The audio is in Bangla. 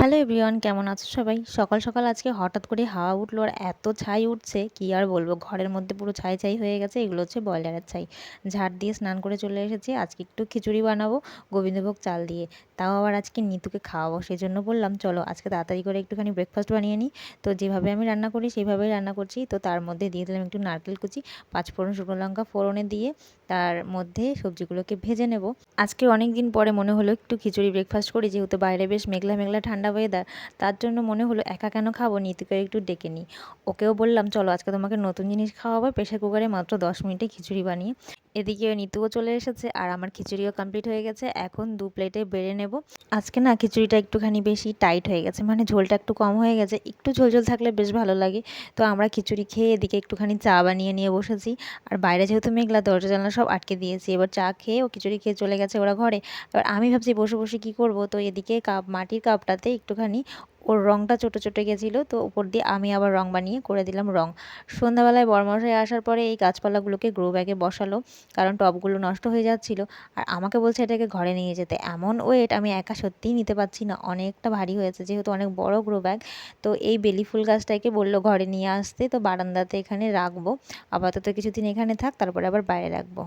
হ্যালো এভরিওয়ান, কেমন আছো সবাই? সকাল সকাল আজকে হঠাৎ করে হাওয়া উঠলো আর এত ছাই উঠছে কি আর বলবো। ঘরের মধ্যে পুরো ছাই ছাই হয়ে গেছে। এগুলো হচ্ছে ব্রয়লারের ছাই। ঝাড় দিয়ে স্নান করে চলে এসেছি। আজকে একটু খিচুড়ি বানাবো গোবিন্দভোগ চাল দিয়ে। তাও আবার আজকে নিতুকে খাওয়াবো। সেই জন্য বললাম চলো আজকে তাড়াতাড়ি করে একটুখানি ব্রেকফাস্ট বানিয়ে নিই। তো যেভাবে আমি রান্না করি সেইভাবেই রান্না করছি। তো তার মধ্যে দিয়ে দিলাম একটু নারকেল কুচি, পাঁচফোড়ন, শুকনো লঙ্কা ফোড়নে দিয়ে তার মধ্যে সবজিগুলোকে ভেজে নেব। আজকে অনেক দিন পরে মনে হলো একটু খিচুড়ি ব্রেকফাস্ট করি, যেহেতু বাইরে বেশ মেঘলা মেঘলা ঠান্ডা ওয়েদার। তার জন্য মনে হলো একা কেন খাবো, নিতুকে একটু ডেকে নিই। ওকেও বললাম চলো আজকে তোমাকে নতুন জিনিস খাওয়াবো, প্রেশার কুকারে মাত্র 10 মিনিটে খিচুড়ি বানিয়ে। এদিকে নিতুও চলে এসেছে আর আমার খিচুড়িও কমপ্লিট হয়ে গেছে। এখন 2 প্লেটে বেড়ে নেব। আজকে না খিচুড়িটা একটুখানি বেশি টাইট হয়ে গেছে, মানে ঝোলটা একটু কম হয়ে গেছে। একটু ঝোল ঝোল থাকলে বেশ ভালো লাগে। তো আমরা খিচুড়ি খেয়ে এদিকে একটুখানি চা বানিয়ে নিয়ে বসেছি। আর বাইরে যেহেতু মেঘলা, দরজা জানলা সব আটকে দিয়েছি। এবার চা খেয়ে ও খিচুড়ি খেয়ে চলে গেছে ওরা ঘরে। এবার আমি ভাবছি বসে বসে কী করব। তো এদিকে মাটির কাপটাতে একটুখানি ওর রঙটা চটে চটে গেছিলো, তো উপর দিয়ে আমি আবার রং বানিয়ে করে দিলাম রং। সন্ধ্যাবেলায় বরমশাই আসার পরে এই গাছপালাগুলোকে গ্রো ব্যাগে বসালো, কারণ টবগুলো নষ্ট হয়ে যাচ্ছিলো। আর আমাকে বলছে এটাকে ঘরে নিয়ে যেতে। এমন ওয়েট আমি একা সত্যিই নিতে পারছি না, অনেকটা ভারী হয়েছে, যেহেতু অনেক বড় গ্রো ব্যাগ। তো এই বেলি ফুল গাছটাকে বললো ঘরে নিয়ে আসতে, তো বারান্দাতে এখানে রাখবো। আপাতত কিছুদিন এখানে থাক, তারপরে আবার বাইরে রাখবো।